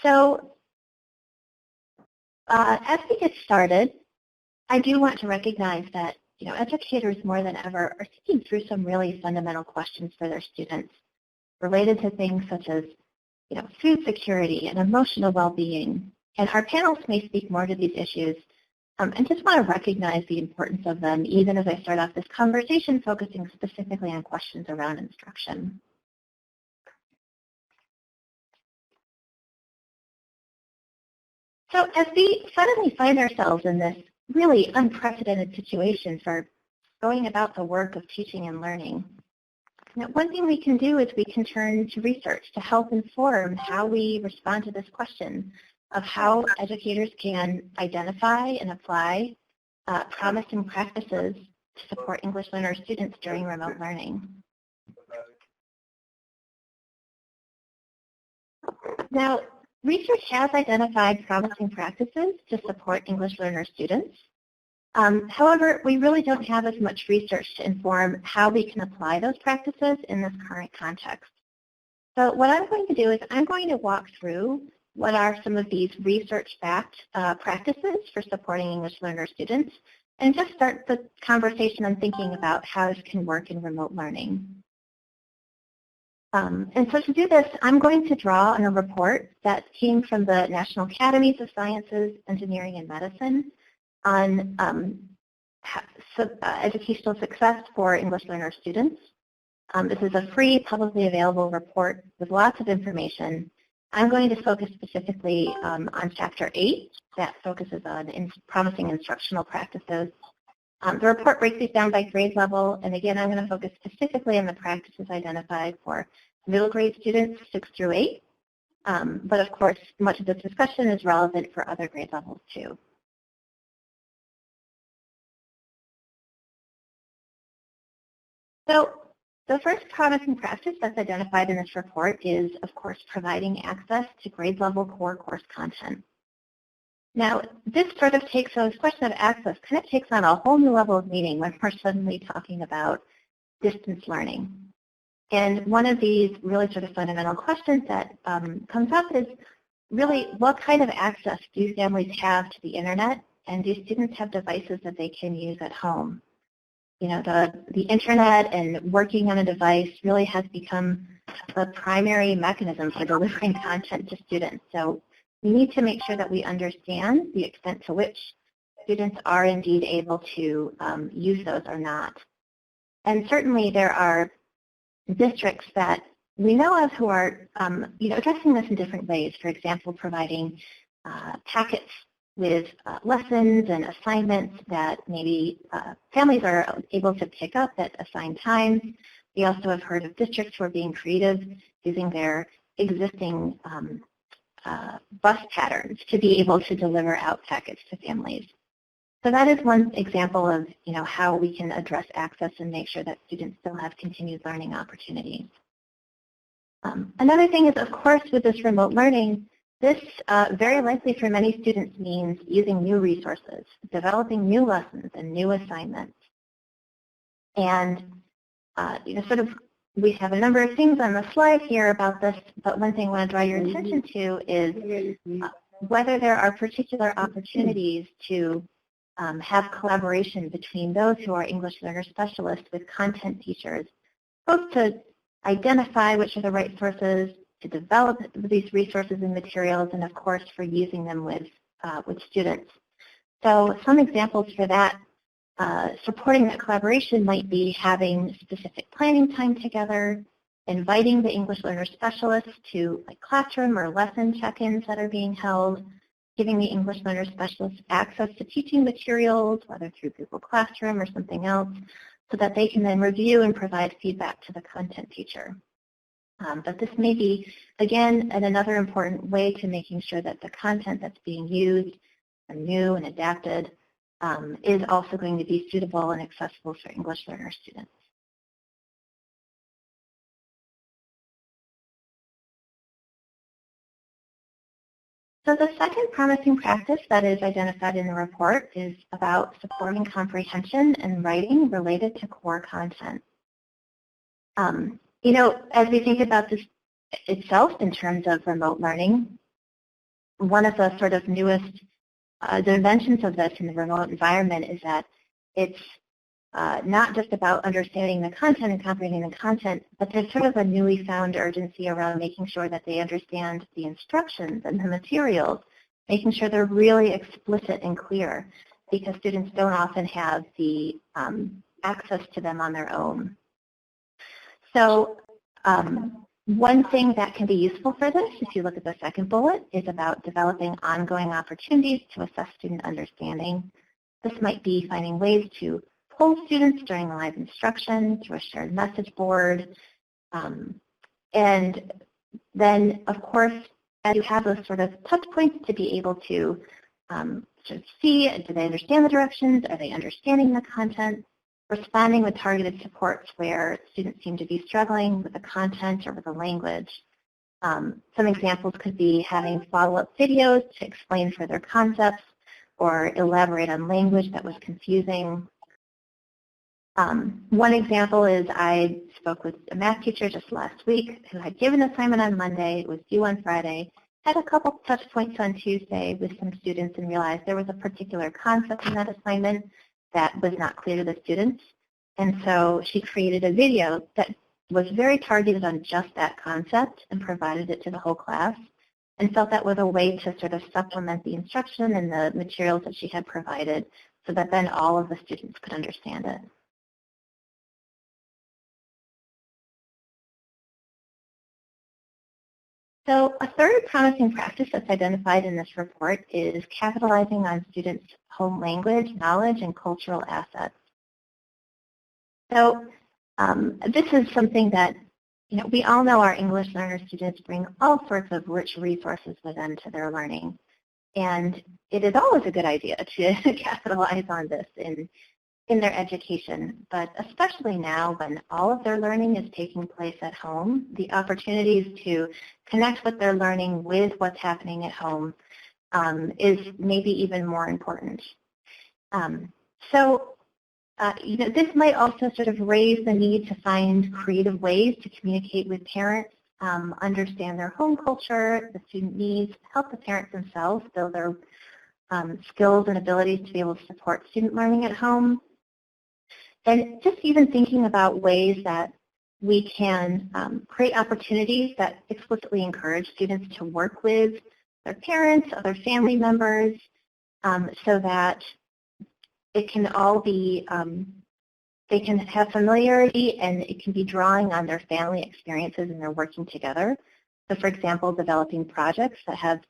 So as we get started, I do want to recognize that educators more than ever are thinking through some really fundamental questions for their students related to things such as food security and emotional well-being. And our panels may speak more to these issues, and just want to recognize the importance of them, even as I start off this conversation focusing specifically on questions around instruction. So as we suddenly find ourselves in this really unprecedented situation for going about the work of teaching and learning, one thing we can do is we can turn to research to help inform how we respond to this question of how educators can identify and apply promising practices to support English learner students during remote learning. Now, research has identified promising practices to support English learner students. However, we really don't have as much research to inform how we can apply those practices in this current context. So what I'm going to do is I'm going to walk through what are some of these research-backed practices for supporting English learner students, and just start the conversation on thinking about how this can work in remote learning. And so to do this, I'm going to draw on a report that came from the National Academies of Sciences, Engineering, and Medicine on educational success for English learner students. This is a free, publicly available report with lots of information. I'm going to focus specifically on Chapter 8 that focuses on promising instructional practices. The report breaks these down by grade level, and again, I'm going to focus specifically on the practices identified for middle grade students 6 through 8. But of course, much of this discussion is relevant for other grade levels too. So the first promising practice that's identified in this report is, of course, providing access to grade level core course content. Now, this sort of takes, so this question of access kind of takes on a whole new level of meaning when we're suddenly talking about distance learning. And one of these really sort of fundamental questions that comes up is really what kind of access do families have to the internet, and do students have devices that they can use at home? The internet and working on a device really has become the primary mechanism for delivering content to students. So we need to make sure that we understand the extent to which students are indeed able to use those or not. And certainly there are districts that we know of who are addressing this in different ways. For example, providing packets with lessons and assignments that maybe families are able to pick up at assigned times. We also have heard of districts who are being creative, using their existing bus patterns to be able to deliver out packets to families. So that is one example of how we can address access and make sure that students still have continued learning opportunities. Another thing is, of course, with this remote learning, this very likely for many students means using new resources, developing new lessons and new assignments. And we have a number of things on the slide here about this, but one thing I want to draw your attention to is whether there are particular opportunities to have collaboration between those who are English learner specialists with content teachers, both to identify which are the right sources, to develop these resources and materials, and of course for using them with students. So some examples for that, supporting that collaboration might be having specific planning time together, inviting the English learner specialists to classroom or lesson check-ins that are being held, giving the English learner specialists access to teaching materials, whether through Google Classroom or something else, so that they can then review and provide feedback to the content teacher. But this may be, again, another important way to making sure that the content that's being used and new and adapted is also going to be suitable and accessible for English learner students. So the second promising practice that is identified in the report is about supporting comprehension and writing related to core content. As we think about this itself in terms of remote learning, one of the sort of newest dimensions of this in the remote environment is that it's not just about understanding the content and comprehending the content, but there's sort of a newly found urgency around making sure that they understand the instructions and the materials, making sure they're really explicit and clear, because students don't often have the access to them on their own. So one thing that can be useful for this, if you look at the second bullet, is about developing ongoing opportunities to assess student understanding. This might be finding ways to poll students during live instruction through a shared message board. And then, of course, as you have those sort of touch points to be able to sort of see, do they understand the directions? Are they understanding the content? Responding with targeted supports where students seem to be struggling with the content or with the language. Some examples could be having follow-up videos to explain further concepts or elaborate on language that was confusing. One example is I spoke with a math teacher just last week who had given an assignment on Monday, it was due on Friday, had a couple touch points on Tuesday with some students and realized there was a particular concept in that assignment that was not clear to the students. And so she created a video that was very targeted on just that concept and provided it to the whole class, and felt that was a way to sort of supplement the instruction and the materials that she had provided so that then all of the students could understand it. So a third promising practice that's identified in this report is capitalizing on students' home language, knowledge, and cultural assets. So this is something that, we all know our English learner students bring all sorts of rich resources with them to their learning. And it is always a good idea to capitalize on this in their education, but especially now when all of their learning is taking place at home, the opportunities to connect what they're learning with what's happening at home is maybe even more important. This might also sort of raise the need to find creative ways to communicate with parents, understand their home culture, the student needs, help the parents themselves build their skills and abilities to be able to support student learning at home. And just even thinking about ways that we can create opportunities that explicitly encourage students to work with their parents, other family members, so that it can all be, they can have familiarity and it can be drawing on their family experiences and they're working together. So for example, developing projects that have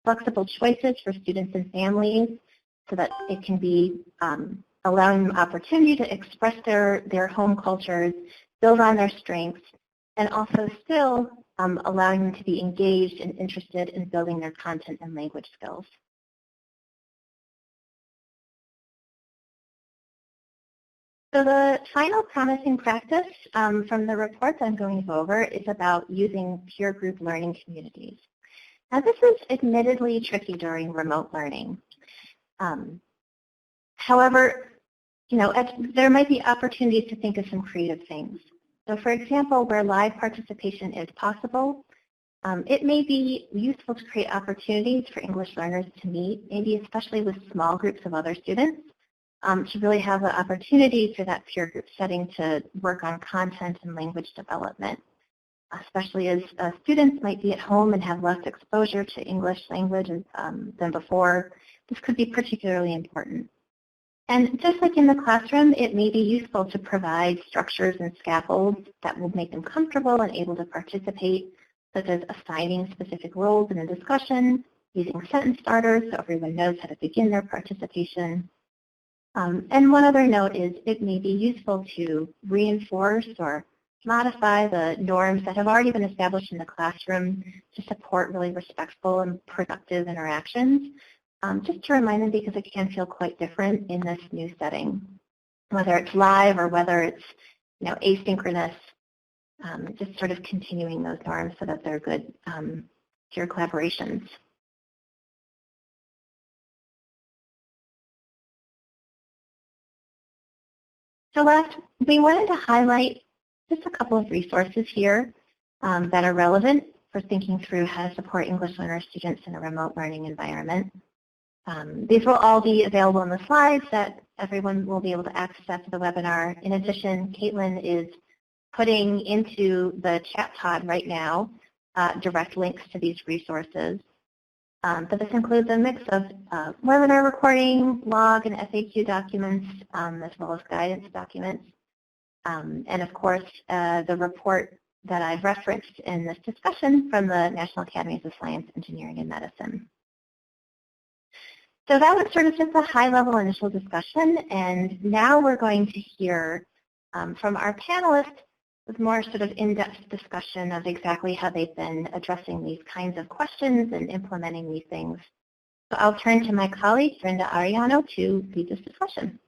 flexible choices for students and families so that it can be allowing them opportunity to express their home cultures, build on their strengths, and also still allowing them to be engaged and interested in building their content and language skills. So the final promising practice from the reports I'm going to go over is about using peer group learning communities. Now this is admittedly tricky during remote learning. However, there might be opportunities to think of some creative things. So for example, where live participation is possible, it may be useful to create opportunities for English learners to meet, maybe especially with small groups of other students, to really have the opportunity for that peer group setting to work on content and language development, especially as students might be at home and have less exposure to English language than before. This could be particularly important. And just like in the classroom, it may be useful to provide structures and scaffolds that will make them comfortable and able to participate, such as assigning specific roles in a discussion, using sentence starters so everyone knows how to begin their participation. And one other note is it may be useful to reinforce or modify the norms that have already been established in the classroom to support really respectful and productive interactions. Just to remind them, because it can feel quite different in this new setting, whether it's live or whether it's asynchronous, just sort of continuing those norms so that they're good peer collaborations. So last, we wanted to highlight just a couple of resources here that are relevant for thinking through how to support English learner students in a remote learning environment. These will all be available in the slides that everyone will be able to access after the webinar. In addition, Caitlin is putting into the chat pod right now direct links to these resources. But this includes a mix of webinar recording, blog, and FAQ documents, as well as guidance documents. And of course, the report that I've referenced in this discussion from the National Academies of Science, Engineering, and Medicine. So that was sort of just a high-level initial discussion, and now we're going to hear from our panelists with more sort of in-depth discussion of exactly how they've been addressing these kinds of questions and implementing these things. So I'll turn to my colleague, Brenda Ariano, to lead this discussion.